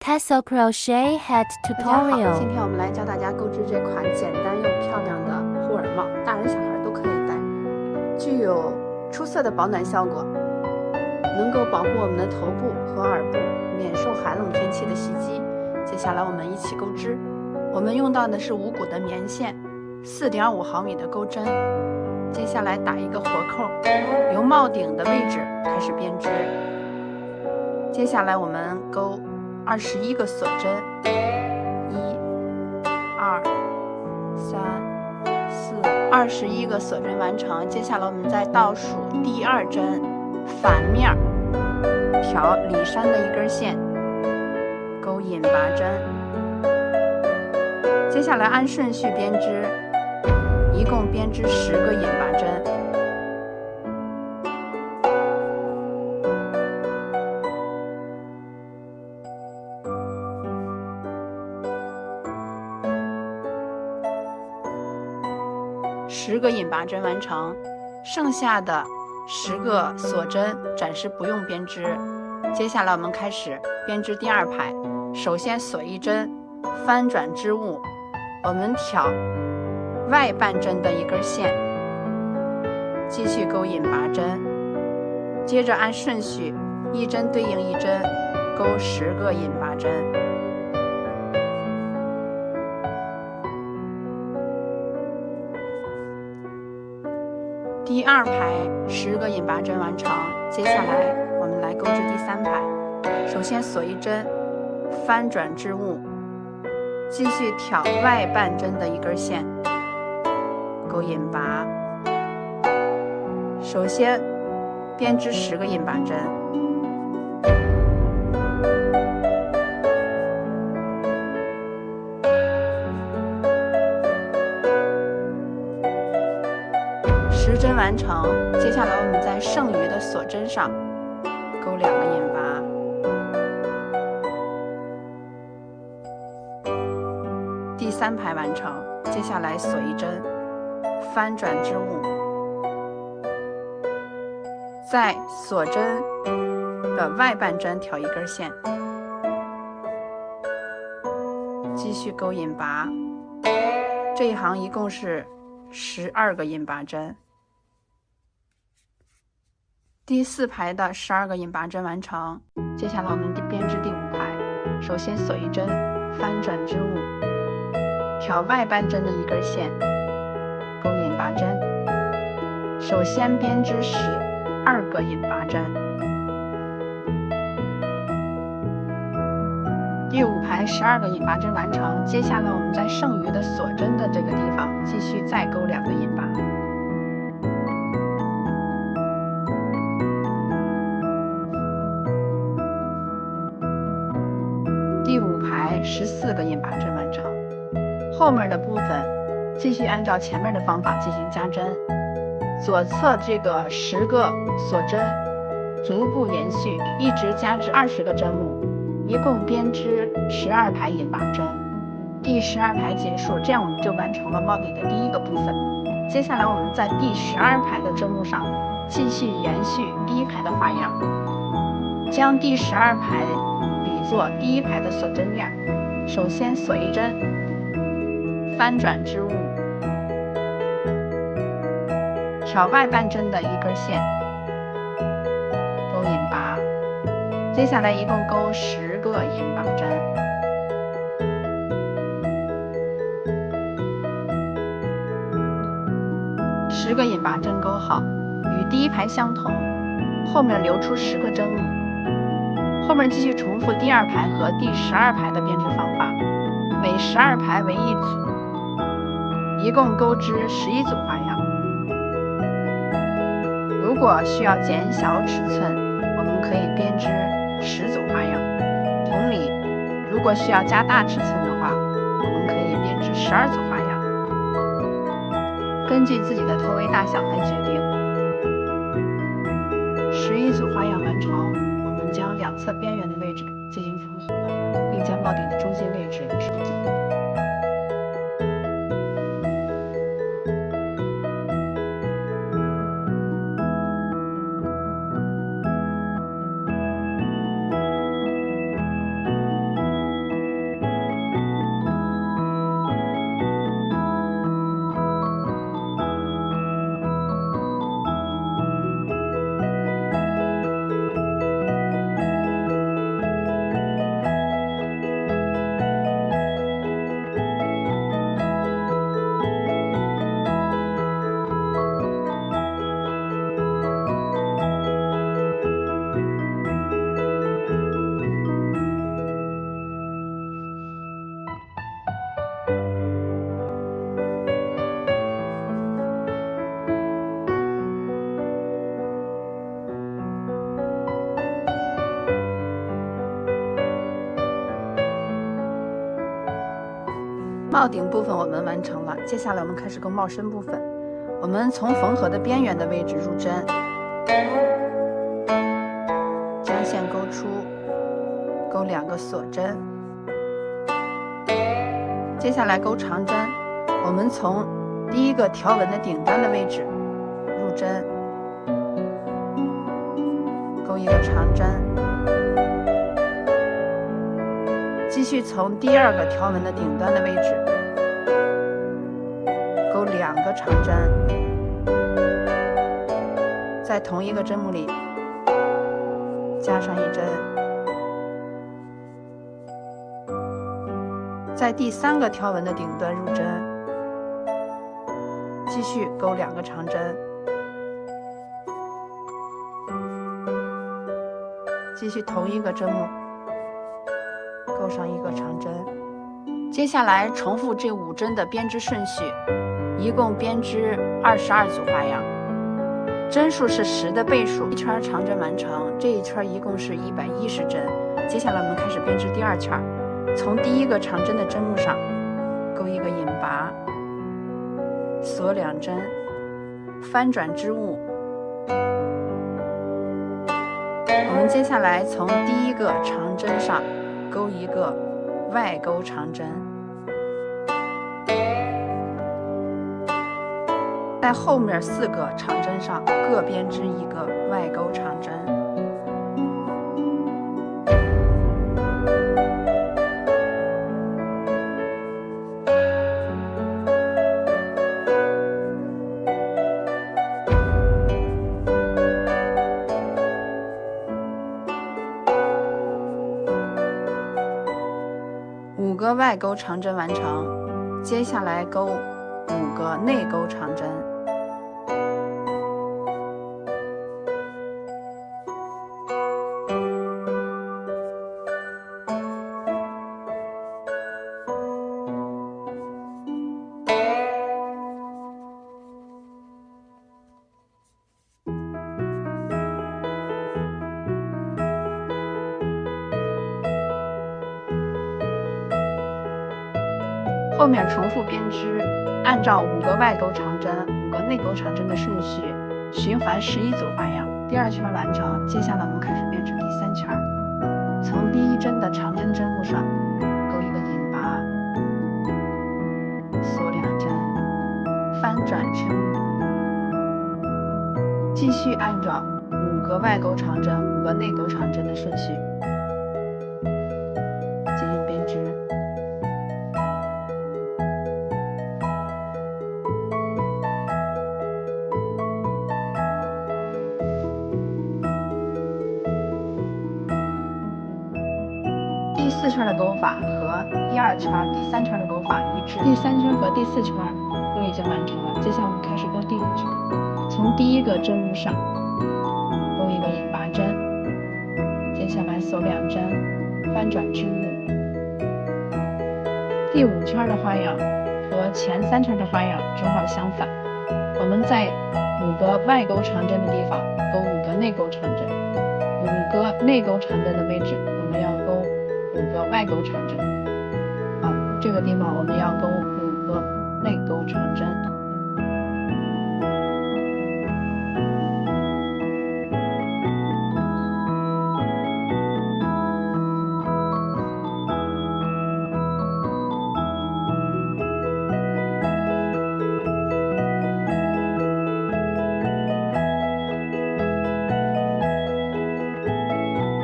Tassel Crochet Hat 大家好， Tutorial。今天我们来教大家购置这款简单又漂亮的护耳帽，大人小孩都可以戴，具有出色的保暖效果，能够保护我们的头部和耳部免受寒冷天气的袭击。接下来我们一起钩织，我们用到的是无骨的棉线，4.5毫米的钩针。接下来打一个活扣，由帽顶的位置开始编织。接下来我们钩21个锁针，1、2、3、4， 21个锁针完成。接下来我们再倒数第2针，反面挑里山的一根线，钩引拔针。接下来按顺序编织，一共编织10个引拔针。10个引拔针完成，剩下的10个锁针暂时不用编织。接下来我们开始编织第2排，首先锁1针，翻转织物，我们挑外半针的一根线，继续钩引拔针，接着按顺序1针对应1针，钩10个引拔针。第2排10个引拔针完成，接下来我们来钩织第3排。首先锁1针，翻转织物，继续挑外半针的一根线，钩引拔。首先编织10个引拔针。10针完成，接下来我们在剩余的锁针上钩2个引拔。第3排完成，接下来锁1针，翻转织物，在锁针的外半针挑1根线，继续钩引拔。这一行一共是12个引拔针。第4排的12个引拔针完成，接下来我们编织第5排。首先锁1针，翻转织物，挑外半针的一根线，钩引拔针。首先编织12个引拔针。第5排12个引拔针完成，接下来我们在剩余的锁针的这个地方继续再钩2个引拔。第5排14个引拔针完成，后面的部分继续按照前面的方法进行加针，左侧这个10个锁针逐步延续，一直加至20个针目，一共编织12排引拔针。第12排结束，这样我们就完成了帽底的第1个部分。接下来我们在第12排的针目上继续延续第1排的花样，将第12排比作第1排的锁针面。首先锁1针，翻转织物，挑外半针的一根线，钩引拔。接下来一共钩10个引拔针。10个引拔针钩好，与第1排相同，后面留出10个针目。后面继续重复第2排和第12排的编织方法，每12排为1组，一共钩织11组花样。如果需要减小尺寸，我们可以编织10组花样。同理，如果需要加大尺寸的话，我们可以编织12组花样，根据自己的头围大小来决定。11组花样完成，我们将2侧边缘的位置进行缝合，并将帽顶的中心位置收紧。帽顶部分我们完成了，接下来我们开始钩帽身部分。我们从缝合的边缘的位置入针，将线勾出，钩2个锁针。接下来钩长针，我们从第一个条纹的顶端的位置入针，钩1个长针，继续从第2个条纹的顶端的位置钩2个长针，在同一个针目里加上1针，在第3个条纹的顶端入针，继续钩2个长针，继续同一个针目钩上1个长针。接下来重复这5针的编织顺序，一共编织22组花样，针数是10的倍数，1圈长针完成。这一圈一共是110针。接下来我们开始编织第2圈，从第1个长针的针目上钩1个引拔，锁2针，翻转织物。我们接下来从第1个长针上钩1个外钩长针，在后面4个长针上各编织1个外钩长针。5个外钩长针完成，接下来钩5个内钩长针。后面重复编织，按照5个外钩长针、5个内钩长针的顺序，循环11组花样。第2圈完成，接下来我们开始编织第3圈。从第1针的长针针目上钩1个引拔，锁2针，翻转织物，继续按照5个外钩长针、5个内钩长针的顺序进行编织。第4圈的钩法和第2圈、第3圈的钩法一致，第3圈和第4圈都已经完成了。接下来我们开始钩第5圈，从第1个针目上钩1个引拔针，接下来锁2针，翻转织物。第5圈的花样和前3圈的花样正好相反，我们在5个外钩长针的地方钩5个内钩长针，5个内钩长针的位置我们要钩5个外钩长针，这个地方我们要钩5个内钩长针。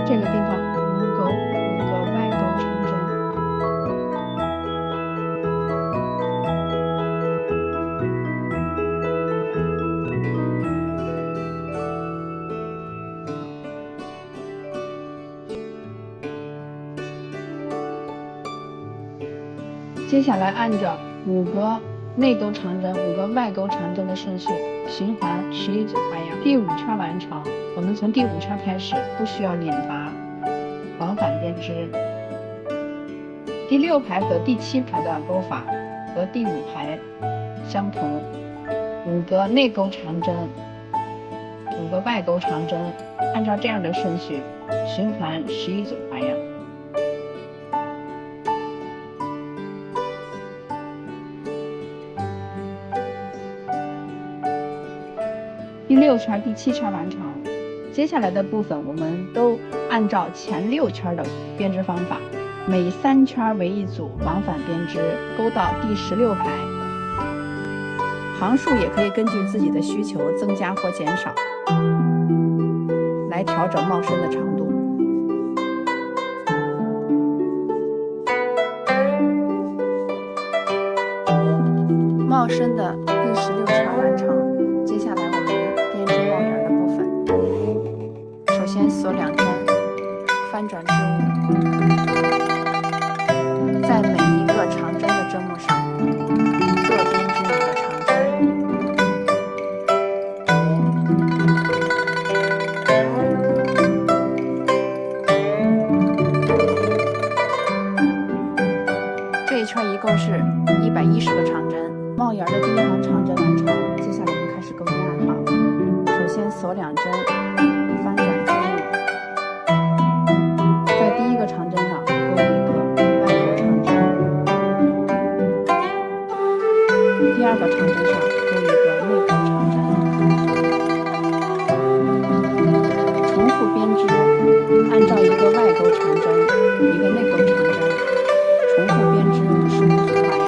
这个地方我们钩5个外钩长针。接下来按照5个内钩长针、5个外钩长针的顺序循环11组花样。第5圈完成，我们从第5圈开始不需要引拔，往返编织。第6排和第7排的钩法和第5排相同，5个内钩长针、5个外钩长针，按照这样的顺序循环11组花样。第6圈、第7圈完成。接下来的部分我们都按照前6圈的编织方法，每3圈为一组，往返编织，钩到第16排。行数也可以根据自己的需求增加或减少，来调整帽身的长度。帽身的第16圈完成，接下来我们编织帽檐的部分。首先锁2针，翻转织物，在每一个长针的针目上各编织1个长针。这一圈一共是110个长针。帽檐的第1行长针完成，接下来我们开始钩第2行。首先锁2针，翻转织物，在第1个长针上钩一个外钩长针，第2个长针上钩一个内钩长针，重复编织，按照1个外钩长针、1个内钩长针，重复编织55组花样。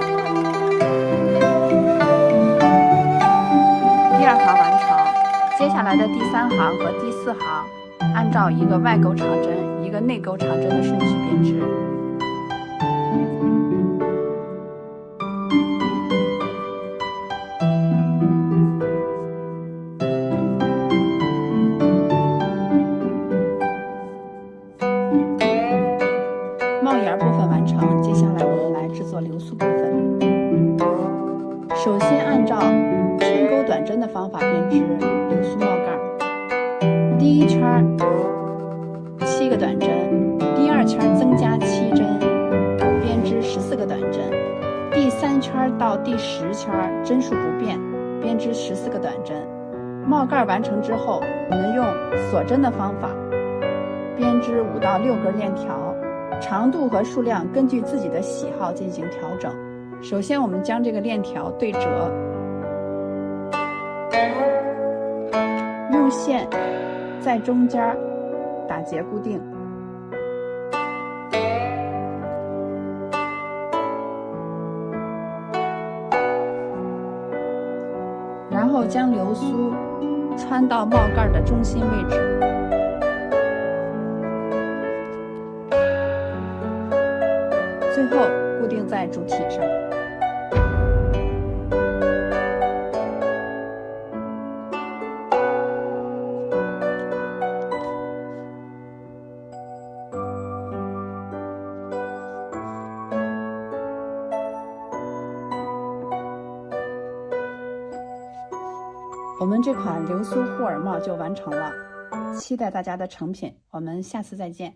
第2行完成，接下来的第3行和第4行，按照1个外钩长针、1个内钩长针的顺序编织。帽檐部分完成，接下来我们来制作流苏部分。首先按照圈钩短针的方法编织流苏帽盖。第1圈7个短针，第2圈增加7针，编织14个短针。第3圈到第10圈针数不变，编织14个短针。帽盖完成之后，我们用锁针的方法编织5到6根链条，长度和数量根据自己的喜好进行调整。首先我们将这个链条对折，用线在中间打结固定，然后将流苏穿到帽盖的中心位置，最后固定在主体上。我们这款流苏护耳帽就完成了，期待大家的成品，我们下次再见。